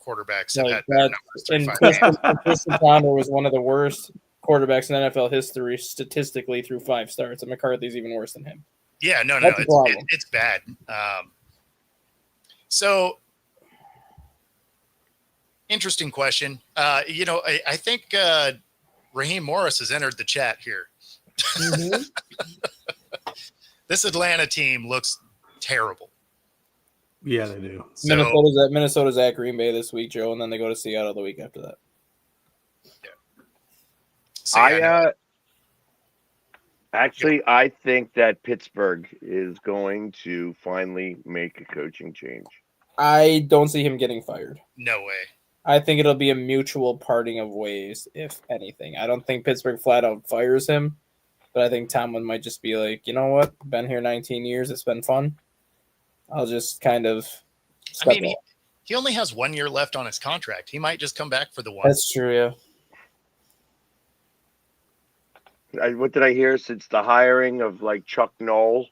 quarterbacks have Like had better numbers through 5 games. Christian Ponder was one of the worst quarterbacks in NFL history statistically through 5 starts, and McCarthy's even worse than him. Yeah, no, That's a problem. it's bad. So, interesting question. I think Raheem Morris has entered the chat here. Mm-hmm. This Atlanta team looks terrible. Yeah, they do. So, Minnesota's at Green Bay this week, Joe, and then they go to Seattle the week after that. I think that Pittsburgh is going to finally make a coaching change. I don't see him getting fired. no way. I think it'll be a mutual parting of ways, if anything. I don't think Pittsburgh flat out fires him, but I think Tomlin might just be like, you know what? Been here 19 years. It's been fun. I'll just kind of step off. He only has 1 year left on his contract. He might just come back for the 1. That's true, yeah. What did I hear? Since the hiring of Chuck Noll,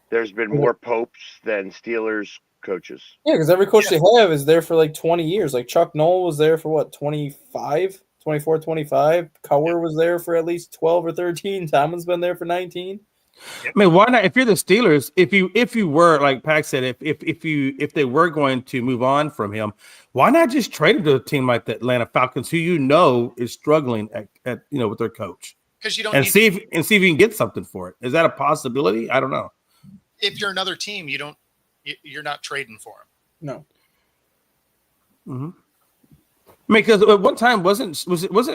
there's been more popes than Steelers coaches. Yeah, because every coach they have is there for 20 years. Like Chuck Noll was there for 25? 24, 25. Cowher was there for at least 12 or 13. Tomlin's been there for 19. I mean, why not? If you're the Steelers, if you were, like Pac said, if they were going to move on from him, why not just trade him to a team like the Atlanta Falcons, who is struggling at with their coach, Because you don't see if you can get something for it. Is that a possibility? I don't know. if you're another team, you're not trading for him. No. Mm-hmm. I mean, because at one time wasn't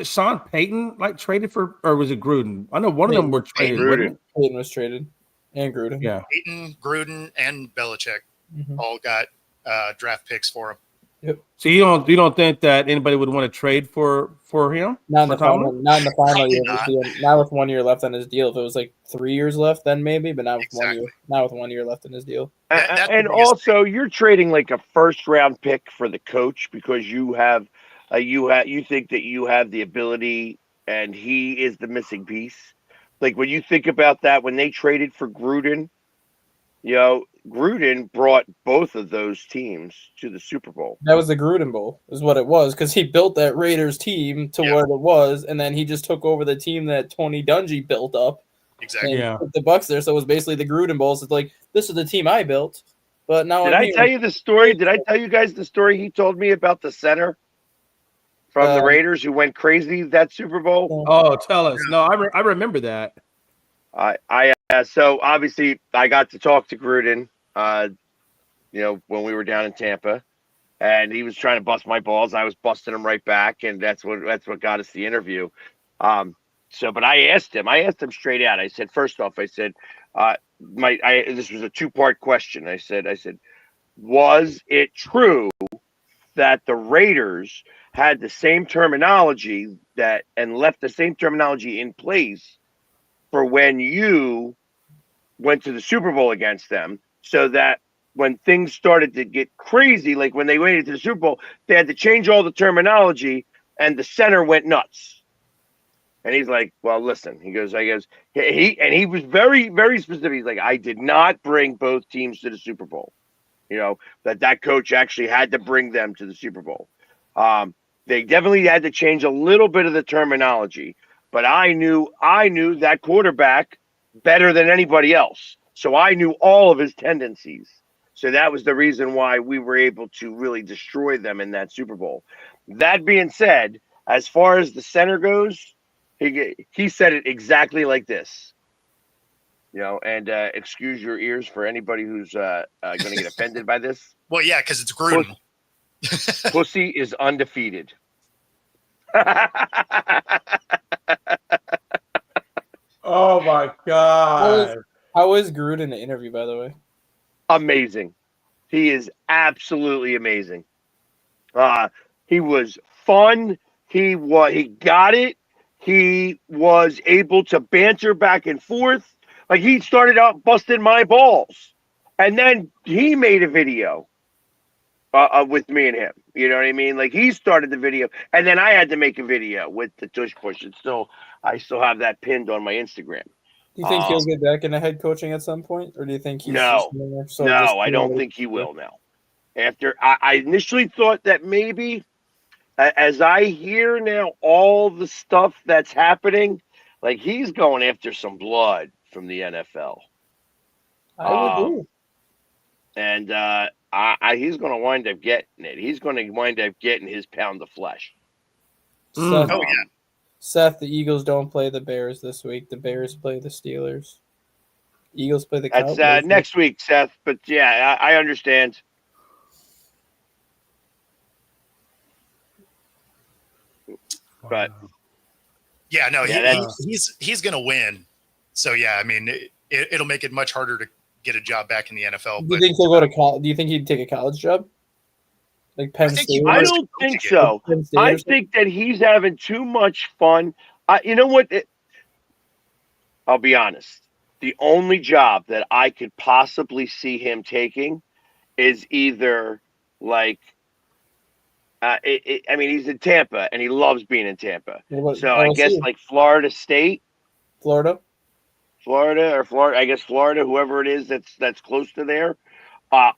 Sean Payton traded for, or was it Gruden? I know one of them were traded. Gruden. Payton was traded. And Gruden. Yeah. Peyton, Gruden, and Belichick Mhm. all got draft picks for him. So you don't think that anybody would want to trade for him? Not in the For Tomlin? final. Not in the final Probably year. not. Not with 1 year left on his deal. If it was 3 years left, then maybe. But not with 1 year. Exactly. Not with 1 year left in his deal. That's And the biggest also, you're trading a first round pick for the coach because you have you think that you have the ability and he is the missing piece. When you think about that, when they traded for Gruden, Gruden brought both of those teams to the Super Bowl. That was the Gruden Bowl, is what it was, because he built that Raiders team to what it was, and then he just took over the team that Tony Dungy built up. Exactly. And put the Bucks there, so it was basically the Gruden Bowl. So it's like, this is the team I built, but now Did I tell you the story? Did I tell you guys the story he told me about the center from the Raiders who went crazy that Super Bowl? Oh, tell us. No, I remember that. So obviously I got to talk to Gruden, when we were down in Tampa, and he was trying to bust my balls. I was busting him right back, and that's what got us the interview. But I asked him straight out. I said, first off, this was a two-part question. I said, was it true that the Raiders had the same terminology and left the same terminology in place for when you went to the Super Bowl against them, so that when things started to get crazy, like when they waited to the Super Bowl, they had to change all the terminology and the center went nuts? And he's like, well, listen, he was very, very specific. He's like, I did not bring both teams to the Super Bowl. That coach actually had to bring them to the Super Bowl. They definitely had to change a little bit of the terminology, but I knew that quarterback better than anybody else. So I knew all of his tendencies. So that was the reason why we were able to really destroy them in that Super Bowl. That being said, as far as the center goes, he said it exactly like this. And excuse your ears for anybody who's going to get offended by this. Well, yeah, because it's Gruden. Pussy is undefeated. Oh my God! How is Gruden in the interview, by the way? Amazing. He is absolutely amazing. He was fun. He got it. He was able to banter back and forth. Like, he started out busting my balls, and then he made a video with me and him. You know what I mean? Like, he started the video, and then I had to make a video with the tush push. And I still have that pinned on my Instagram. Do you think he'll get back into head coaching at some point, or do you think he's no? I don't think he will now. After I initially thought that maybe, as I hear now all the stuff that's happening, like, he's going after some blood from the NFL. I would do. And he's going to wind up getting it. He's going to wind up getting his pound of flesh. Seth, Oh, yeah. Seth, the Eagles don't play the Bears this week. The Bears play the Steelers. Eagles play the Cowboys. That's next week, Seth. But, yeah, I understand. But yeah, no, yeah, he's going to win. So yeah, I mean, it'll make it much harder to get a job back in the NFL. Do you think he'll go to college? Do you think he'd take a college job, like Penn State? I don't think so. I think that he's having too much fun. You know what? I'll be honest. The only job that I could possibly see him taking is either like. I mean, he's in Tampa, and he loves being in Tampa. So I guess like Florida State, Florida, I guess Florida, whoever it is that's close to there,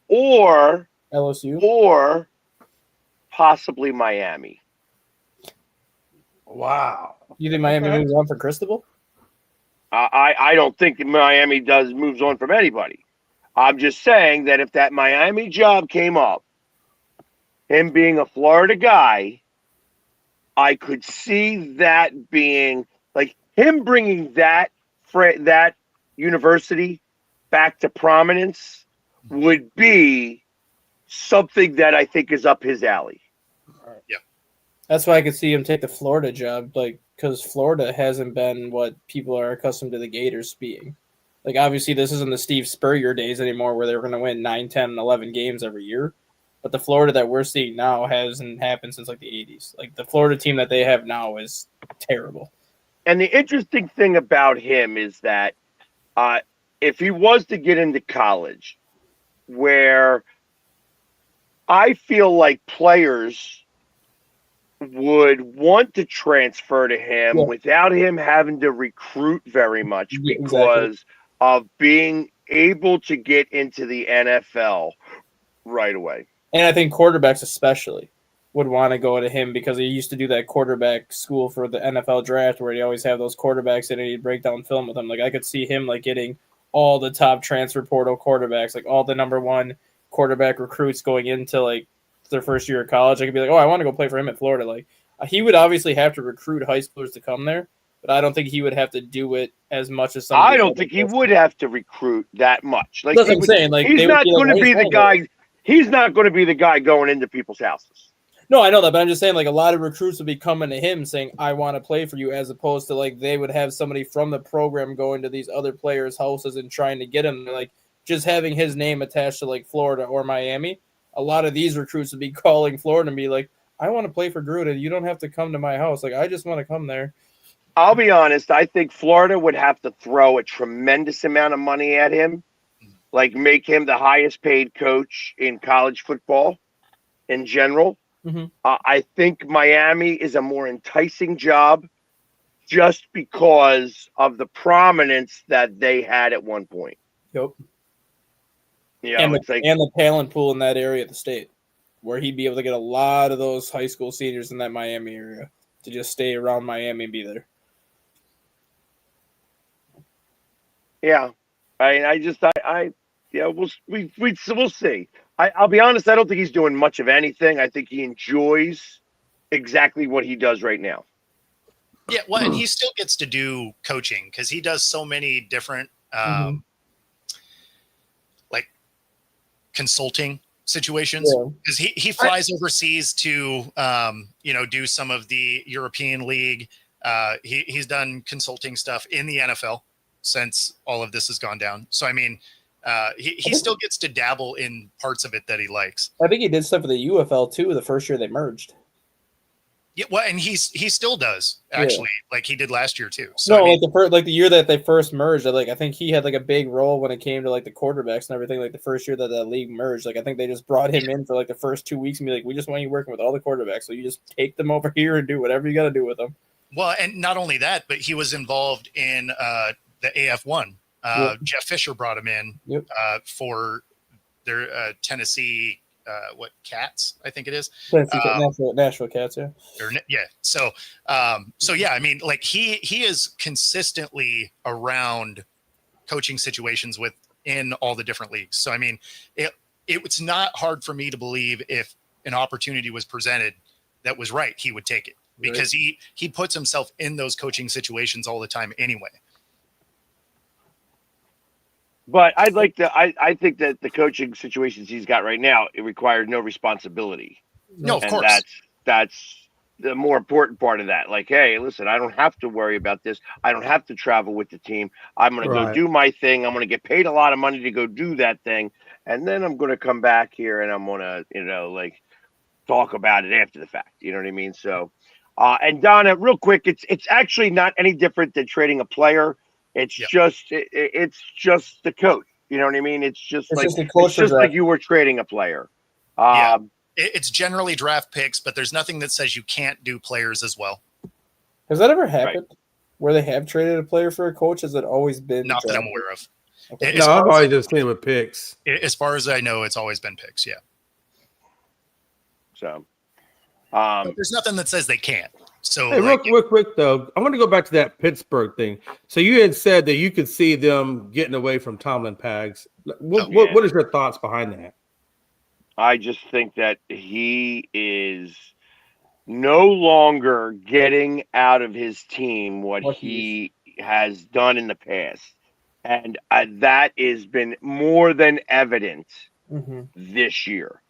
or LSU, or possibly Miami. Wow. You think Miami moves on for Cristobal? I don't think Miami moves on from anybody. I'm just saying that if that Miami job came up, him being a Florida guy, I could see that being like him bringing that university back to prominence would be something that I think is up his alley. Yeah, that's why I could see him take the Florida job, like, because Florida hasn't been what people are accustomed to the Gators being. Like, obviously, this isn't the Steve Spurrier days anymore where they're going to win 9, 10, and 11 games every year. But the Florida that we're seeing now hasn't happened since, like, the 80s. Like, the Florida team that they have now is terrible. And the interesting thing about him is that if he was to get into college, where I feel like players would want to transfer to him without him having to recruit very much because of being able to get into the NFL right away. And I think quarterbacks especially would want to go to him because he used to do that quarterback school for the NFL draft where he always have those quarterbacks in and he'd break down film with them. Like I could see him like getting all the top transfer portal quarterbacks, like all the number one quarterback recruits going into like their first year of college. I could be like, oh, I want to go play for him at Florida. Like he would obviously have to recruit high schoolers to come there, but I don't think he would have to do it as much as some. I don't think he would have to recruit that much. Like that's what I'm saying. Like he's not going to be the guy. It. He's not going to be the guy going into people's houses. No, I know that, but I'm just saying, like, a lot of recruits would be coming to him saying, I want to play for you, as opposed to, like, they would have somebody from the program going to these other players' houses and trying to get him. Like, just having his name attached to, like, Florida or Miami, a lot of these recruits would be calling Florida and be like, I want to play for Gruden. You don't have to come to my house. Like, I just want to come there. I'll be honest. I think Florida would have to throw a tremendous amount of money at him, like make him the highest paid coach in college football in general. Mm-hmm. I think Miami is a more enticing job just because of the prominence that they had at one point. Yep. Yeah, and the talent pool in that area of the state, where he'd be able to get a lot of those high school seniors in that Miami area to just stay around Miami and be there. Yeah, we'll see. I'll be honest. I don't think he's doing much of anything. I think he enjoys exactly what he does right now. Yeah, well, and he still gets to do coaching because he does so many different like consulting situations. Because he flies overseas to do some of the European League. He's done consulting stuff in the NFL since all of this has gone down. So I mean. He still gets to dabble in parts of it that he likes. I think he did stuff for the UFL too. The first year they merged. Yeah, well, and he still does actually, like he did last year too. So no, I mean, like the year that they first merged, I think he had like a big role when it came to like the quarterbacks and everything. Like the first year that the league merged, like I think they just brought him in for like the first 2 weeks and be like, we just want you working with all the quarterbacks, so you just take them over here and do whatever you got to do with them. Well, and not only that, but he was involved in the AF1. Jeff Fisher brought him in for their Tennessee, Cats, I think it is. Nashville Cats, yeah. So yeah, I mean, like he is consistently around coaching situations within all the different leagues. So I mean, it's not hard for me to believe if an opportunity was presented that was right, he would take it because he puts himself in those coaching situations all the time anyway. But I think that the coaching situations he's got right now, it requires no responsibility. No, of course. That's the more important part of that. Like, hey, listen, I don't have to worry about this. I don't have to travel with the team. I'm going to go do my thing. I'm going to get paid a lot of money to go do that thing. And then I'm going to come back here and I'm going to, talk about it after the fact. You know what I mean? So, and Donna, real quick, it's actually not any different than trading a player. It's just the coach. You know what I mean? It's just like you were trading a player. It's generally draft picks, but there's nothing that says you can't do players as well. Has that ever happened where they have traded a player for a coach? Has it always been? Not that I'm aware of. Okay. No, I've always just seen it with picks. As far as I know, it's always been picks. Yeah. So, but there's nothing that says they can't. So, hey, real quick though, I want to go back to that Pittsburgh thing. So you had said that you could see them getting away from Tomlin Pags. What is your thoughts behind that? I just think that he is no longer getting out of his team what he has done in the past, and that has been more than evident this year.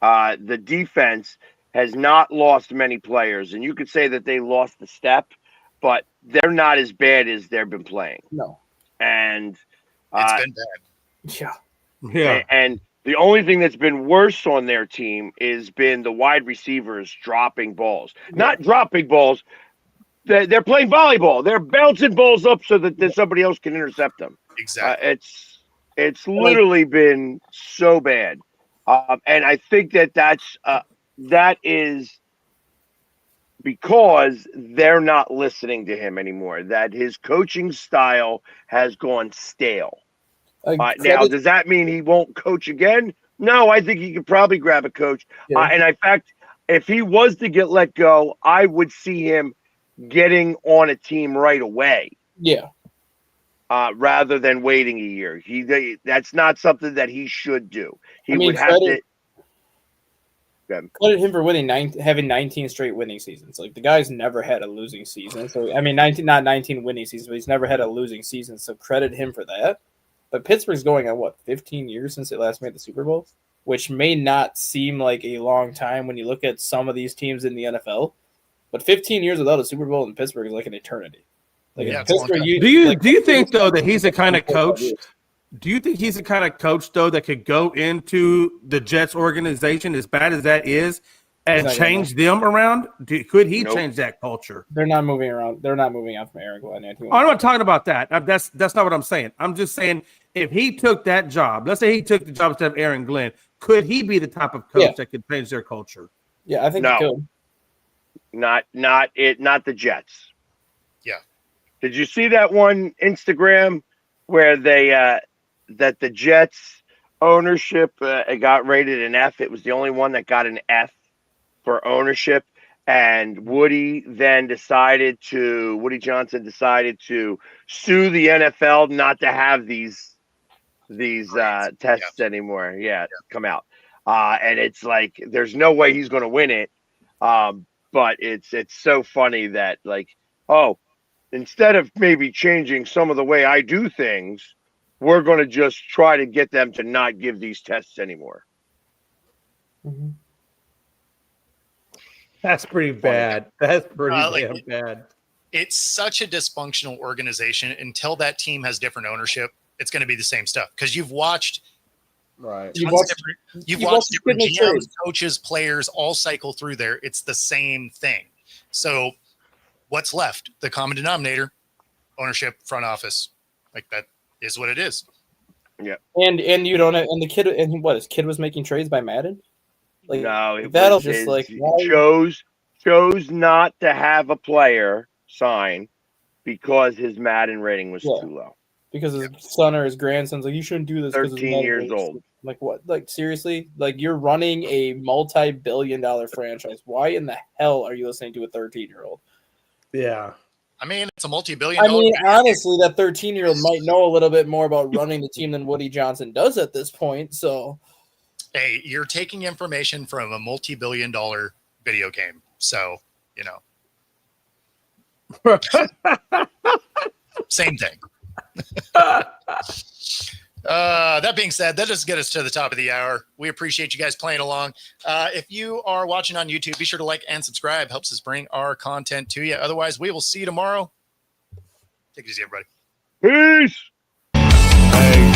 The defense has not lost many players, and you could say that they lost the step, but they're not as bad as they've been playing. No. And it's been bad. Yeah. And the only thing that's been worse on their team has been the wide receivers dropping balls. Not dropping balls. They're playing volleyball. They're bouncing balls up so that somebody else can intercept them. Exactly. It's literally been so bad. And I think that is because they're not listening to him anymore, that his coaching style has gone stale. Now, does that mean he won't coach again? No, I think he could probably grab a coach. Yeah. And in fact, if he was to get let go, I would see him getting on a team right away. Yeah. Rather than waiting a year. That's not something that he should do. He would have to. Credit him for having 19 straight winning seasons. Like, the guy's never had a losing season. So, I mean, not 19 winning seasons, but he's never had a losing season. So credit him for that. But Pittsburgh's going on, 15 years since it last made the Super Bowl, which may not seem like a long time when you look at some of these teams in the NFL. But 15 years without a Super Bowl in Pittsburgh is like an eternity. Like, Yeah, Pittsburgh, do you think though that he's the kind of coach? Do you think he's the kind of coach though that could go into the Jets organization, as bad as that is, and change them around? Could he change that culture? They're not moving around. They're not moving out from Aaron Glenn. I'm not talking about that. That's not what I'm saying. I'm just saying if he took that job, let's say he took the job instead of Aaron Glenn, could he be the type of coach that could change their culture? Yeah, I think he could. Not the Jets. Yeah. Did you see that one Instagram where they that the Jets ownership got rated an F? It was the only one that got an F for ownership, and Woody Johnson decided to sue the NFL not to have these tests anymore. Yeah, come out. And it's like there's no way he's going to win it. But it's so funny that, like, instead of maybe changing some of the way I do things, we're going to just try to get them to not give these tests anymore. Mm-hmm. That's pretty bad. That's pretty damn bad. It's such a dysfunctional organization. Until that team has different ownership, it's going to be the same stuff. Because you've watched you've watched different GMs, coaches, players all cycle through there. It's the same thing. So what's left? The common denominator, ownership, front office. Like, that is what it is. Yeah. And you don't have, and the kid, and what, his kid was making trades by Madden? Like, no, that'll just like chose not to have a player sign because his Madden rating was too low. Because his son or his grandson's like, you shouldn't do this. 13 years old. Like, what? Like, seriously? Like, you're running a multi-billion-dollar franchise. Why in the hell are you listening to a 13-year-old? Yeah. I mean, it's a multi-billion-dollar. I mean, honestly, that 13-year-old might know a little bit more about running the team than Woody Johnson does at this point. So, hey, you're taking information from a multi-billion-dollar video game. So, same thing. That being said, that does get us to the top of the hour. We appreciate you guys playing along. If you are watching on YouTube, be sure to like and subscribe. Helps us bring our content to you. Otherwise, we will see you tomorrow. Take it easy, everybody. Peace. Hey.